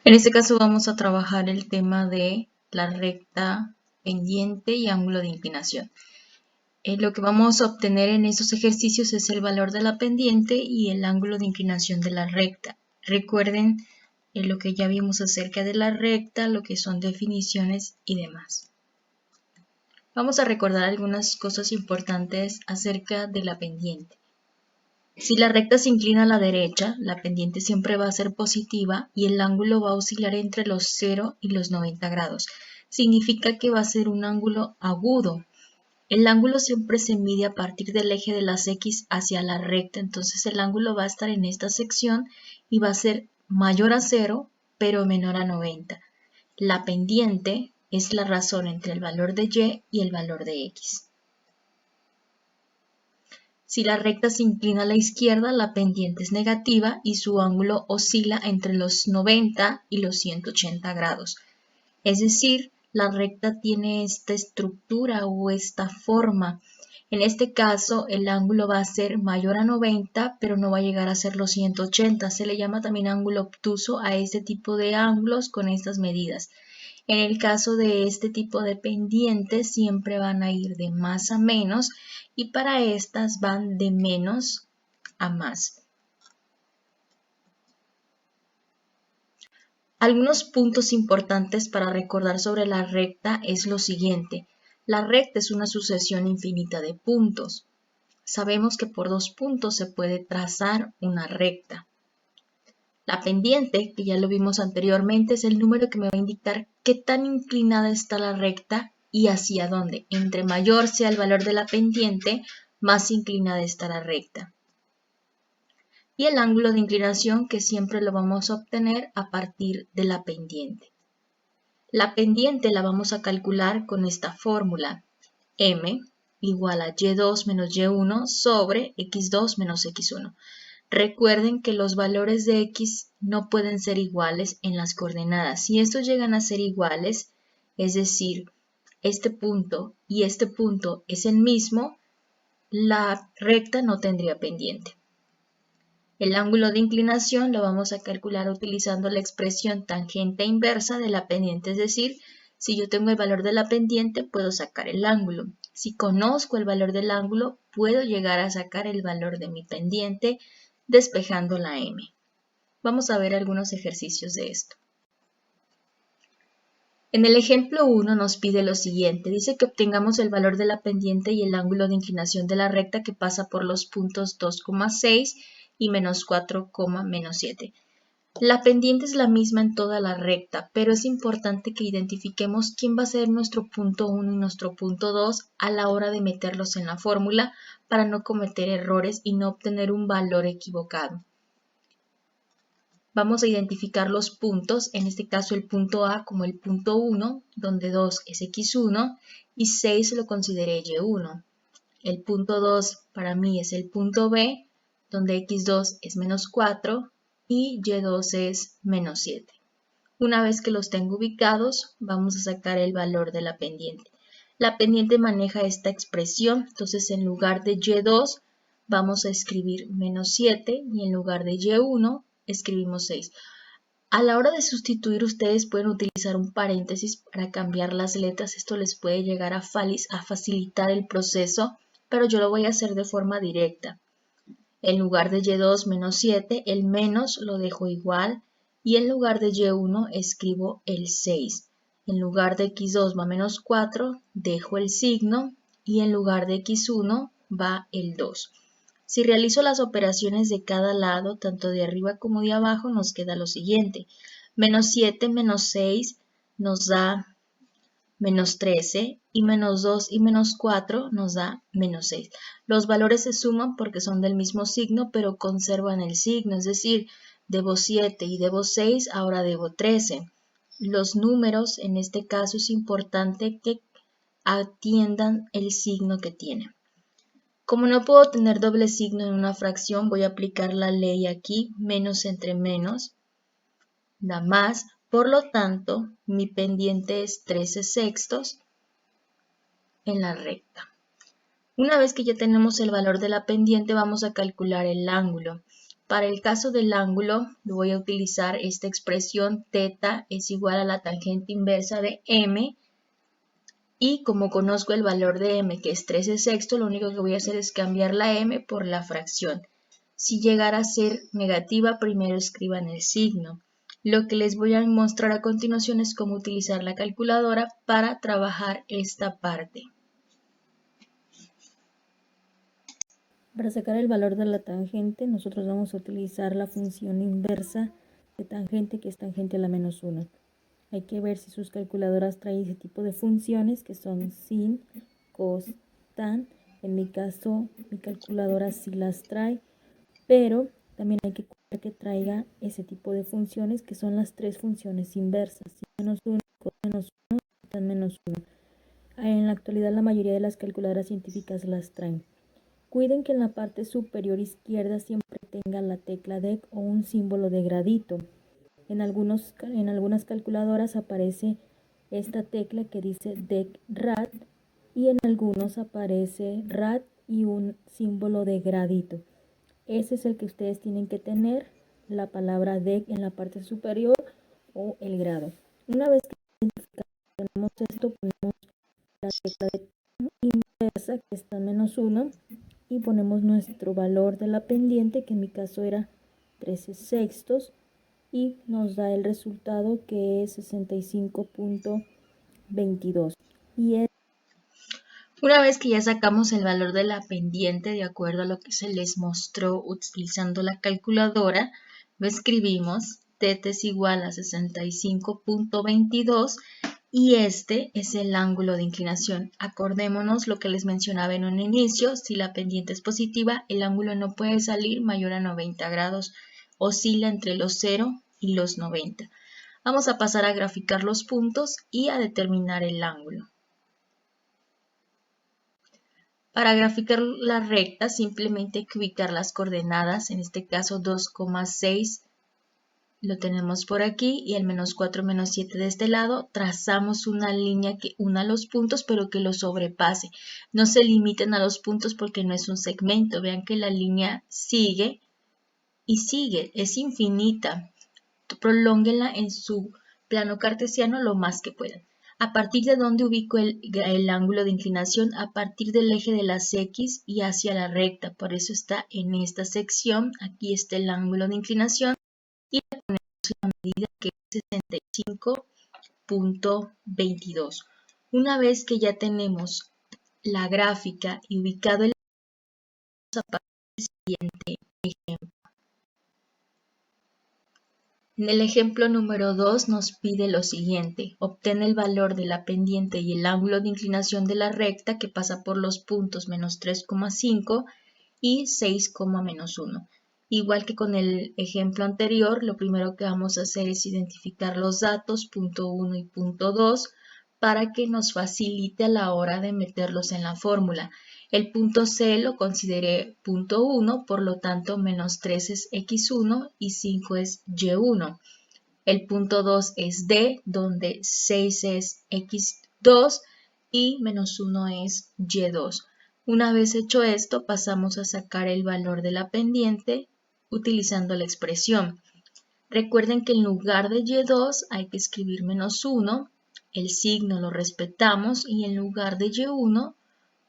En este caso vamos a trabajar el tema de la recta, pendiente y ángulo de inclinación. Lo que vamos a obtener en estos ejercicios es el valor de la pendiente y el ángulo de inclinación de la recta. Recuerden lo que ya vimos acerca de la recta, lo que son definiciones y demás. Vamos a recordar algunas cosas importantes acerca de la pendiente. Si la recta se inclina a la derecha, la pendiente siempre va a ser positiva y el ángulo va a oscilar entre los 0 y los 90 grados. Significa que va a ser un ángulo agudo. El ángulo siempre se mide a partir del eje de las X hacia la recta, entonces el ángulo va a estar en esta sección y va a ser mayor a 0, pero menor a 90. La pendiente es la razón entre el valor de Y y el valor de X. Si la recta se inclina a la izquierda, la pendiente es negativa y su ángulo oscila entre los 90 y los 180 grados. Es decir, la recta tiene esta estructura o esta forma. En este caso, el ángulo va a ser mayor a 90, pero no va a llegar a ser los 180. Se le llama también ángulo obtuso a este tipo de ángulos con estas medidas. En el caso de este tipo de pendientes siempre van a ir de más a menos y para estas van de menos a más. Algunos puntos importantes para recordar sobre la recta es lo siguiente. La recta es una sucesión infinita de puntos. Sabemos que por dos puntos se puede trazar una recta. La pendiente, que ya lo vimos anteriormente, es el número que me va a indicar qué tan inclinada está la recta y hacia dónde. Entre mayor sea el valor de la pendiente, más inclinada está la recta. Y el ángulo de inclinación, que siempre lo vamos a obtener a partir de la pendiente. La pendiente la vamos a calcular con esta fórmula. M igual a Y2 menos Y1 sobre X2 menos X1. Recuerden que los valores de X no pueden ser iguales en las coordenadas. Si estos llegan a ser iguales, es decir, este punto y este punto es el mismo, la recta no tendría pendiente. El ángulo de inclinación lo vamos a calcular utilizando la expresión tangente inversa de la pendiente, es decir, si yo tengo el valor de la pendiente, puedo sacar el ángulo. Si conozco el valor del ángulo, puedo llegar a sacar el valor de mi pendiente despejando la M. Vamos a ver algunos ejercicios de esto. En el ejemplo 1 nos pide lo siguiente, dice que obtengamos el valor de la pendiente y el ángulo de inclinación de la recta que pasa por los puntos 2,6 y menos 4, menos 7. La pendiente es la misma en toda la recta, pero es importante que identifiquemos quién va a ser nuestro punto 1 y nuestro punto 2 a la hora de meterlos en la fórmula para no cometer errores y no obtener un valor equivocado. Vamos a identificar los puntos, en este caso el punto A como el punto 1, donde 2 es X1 y 6 lo consideré Y1. El punto 2 para mí es el punto B, donde X2 es menos 4 y Y2 es menos 7. Una vez que los tengo ubicados, vamos a sacar el valor de la pendiente. La pendiente maneja esta expresión, entonces en lugar de Y2 vamos a escribir menos 7 y en lugar de Y1 escribimos 6. A la hora de sustituir ustedes pueden utilizar un paréntesis para cambiar las letras, esto les puede llegar a facilitar el proceso, pero yo lo voy a hacer de forma directa. En lugar de Y2 menos 7, el menos lo dejo igual y en lugar de Y1 escribo el 6. En lugar de X2 va menos 4, dejo el signo y en lugar de X1 va el 2. Si realizo las operaciones de cada lado, tanto de arriba como de abajo, nos queda lo siguiente. Menos 7 menos 6 nos da menos 13 y menos 2 y menos 4 nos da menos 6. Los valores se suman porque son del mismo signo, pero conservan el signo, es decir, debo 7 y debo 6, ahora debo 13. Los números, en este caso es importante que atiendan el signo que tienen. Como no puedo tener doble signo en una fracción, voy a aplicar la ley aquí, menos entre menos da más. Por lo tanto, mi pendiente es 13 sextos en la recta. Una vez que ya tenemos el valor de la pendiente, vamos a calcular el ángulo. Para el caso del ángulo, voy a utilizar esta expresión θ es igual a la tangente inversa de m. Y como conozco el valor de m, que es 13/6, lo único que voy a hacer es cambiar la m por la fracción. Si llegara a ser negativa, primero escriban el signo. Lo que les voy a mostrar a continuación es cómo utilizar la calculadora para trabajar esta parte. Para sacar el valor de la tangente, nosotros vamos a utilizar la función inversa de tangente, que es tangente a la menos 1. Hay que ver si sus calculadoras traen ese tipo de funciones que son sin, cos, tan. En mi caso, mi calculadora sí las trae, pero también hay que cuidar que traiga ese tipo de funciones que son las tres funciones inversas: sin menos 1, cos menos 1 y tan menos 1. En la actualidad la mayoría de las calculadoras científicas las traen. Cuiden que en la parte superior izquierda siempre tenga la tecla DEC o un símbolo de gradito. En algunas calculadoras aparece esta tecla que dice DEC RAD, y en algunos aparece RAD y un símbolo de gradito. Ese es el que ustedes tienen que tener, la palabra DEC en la parte superior o el grado. Una vez que tenemos esto, ponemos la tecla de inversa, que está menos 1, y ponemos nuestro valor de la pendiente, que en mi caso era 13/6, y nos da el resultado, que es 65.22. Una vez que ya sacamos el valor de la pendiente de acuerdo a lo que se les mostró utilizando la calculadora, lo escribimos. θ es igual a 65.22 y este es el ángulo de inclinación. Acordémonos lo que les mencionaba en un inicio: si la pendiente es positiva, el ángulo no puede salir mayor a 90 grados, oscila entre los 0 y los 90. Vamos a pasar a graficar los puntos y a determinar el ángulo. Para graficar la recta simplemente hay que ubicar las coordenadas, en este caso 2,6 lo tenemos por aquí y el menos 4, menos 7 de este lado. Trazamos una línea que una los puntos pero que los sobrepase. No se limiten a los puntos porque no es un segmento. Vean que la línea sigue y sigue, es infinita. Prolónguenla en su plano cartesiano lo más que puedan. A partir de donde ubico el ángulo de inclinación, a partir del eje de las X y hacia la recta. Por eso está en esta sección. Aquí está el ángulo de inclinación y le ponemos la medida, que es 65.22. Una vez que ya tenemos la gráfica y ubicado el ángulo, vamos a pasar al siguiente ejemplo. En el ejemplo número 2 nos pide lo siguiente: obtén el valor de la pendiente y el ángulo de inclinación de la recta que pasa por los puntos menos 3,5 y 6,-1. Igual que con el ejemplo anterior, lo primero que vamos a hacer es identificar los datos punto 1 y punto 2 para que nos facilite a la hora de meterlos en la fórmula. El punto C lo consideré punto 1, por lo tanto menos 3 es x1 y 5 es y1. El punto 2 es D, donde 6 es x2 y menos 1 es y2. Una vez hecho esto, pasamos a sacar el valor de la pendiente utilizando la expresión. Recuerden que en lugar de y2 hay que escribir menos 1, el signo lo respetamos y en lugar de y1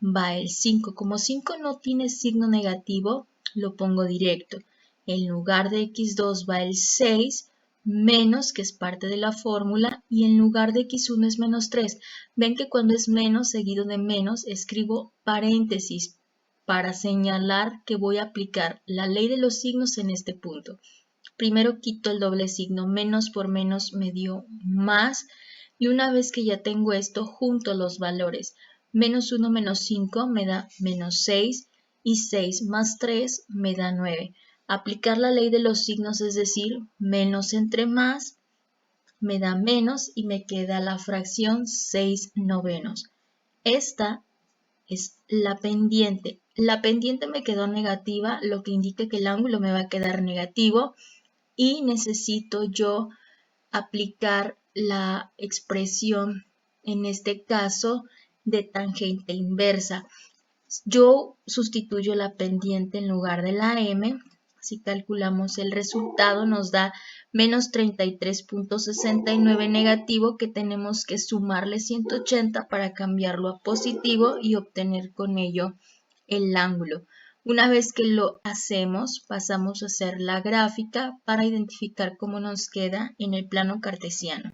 va el 5. Como 5 no tiene signo negativo, lo pongo directo. En lugar de x2 va el 6, menos, que es parte de la fórmula, y en lugar de x1 es menos 3. Ven que cuando es menos seguido de menos, escribo paréntesis para señalar que voy a aplicar la ley de los signos en este punto. Primero quito el doble signo, menos por menos me dio más, y una vez que ya tengo esto, junto los valores. Menos 1 menos 5 me da menos 6 y 6 más 3 me da 9. Aplicar la ley de los signos, es decir, menos entre más me da menos y me queda la fracción 6/9. Esta es la pendiente. La pendiente me quedó negativa, lo que indica que el ángulo me va a quedar negativo y necesito yo aplicar la expresión, en este caso, de tangente inversa. Yo sustituyo la pendiente en lugar de la m Si calculamos el resultado nos da menos 33.69 negativo, que tenemos que sumarle 180 para cambiarlo a positivo y obtener con ello el ángulo. Una vez que lo hacemos, pasamos a hacer la gráfica para identificar cómo nos queda en el plano cartesiano.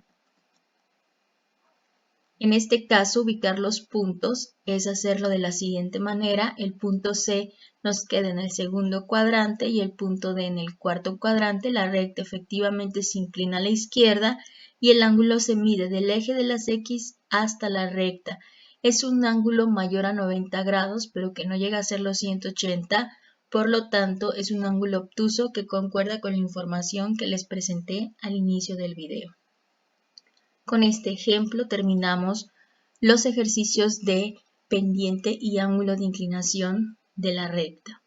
En este caso, ubicar los puntos es hacerlo de la siguiente manera. El punto C nos queda en el segundo cuadrante y el punto D en el cuarto cuadrante. La recta efectivamente se inclina a la izquierda y el ángulo se mide del eje de las X hasta la recta. Es un ángulo mayor a 90 grados, pero que no llega a ser los 180, por lo tanto es un ángulo obtuso que concuerda con la información que les presenté al inicio del video. Con este ejemplo terminamos los ejercicios de pendiente y ángulo de inclinación de la recta.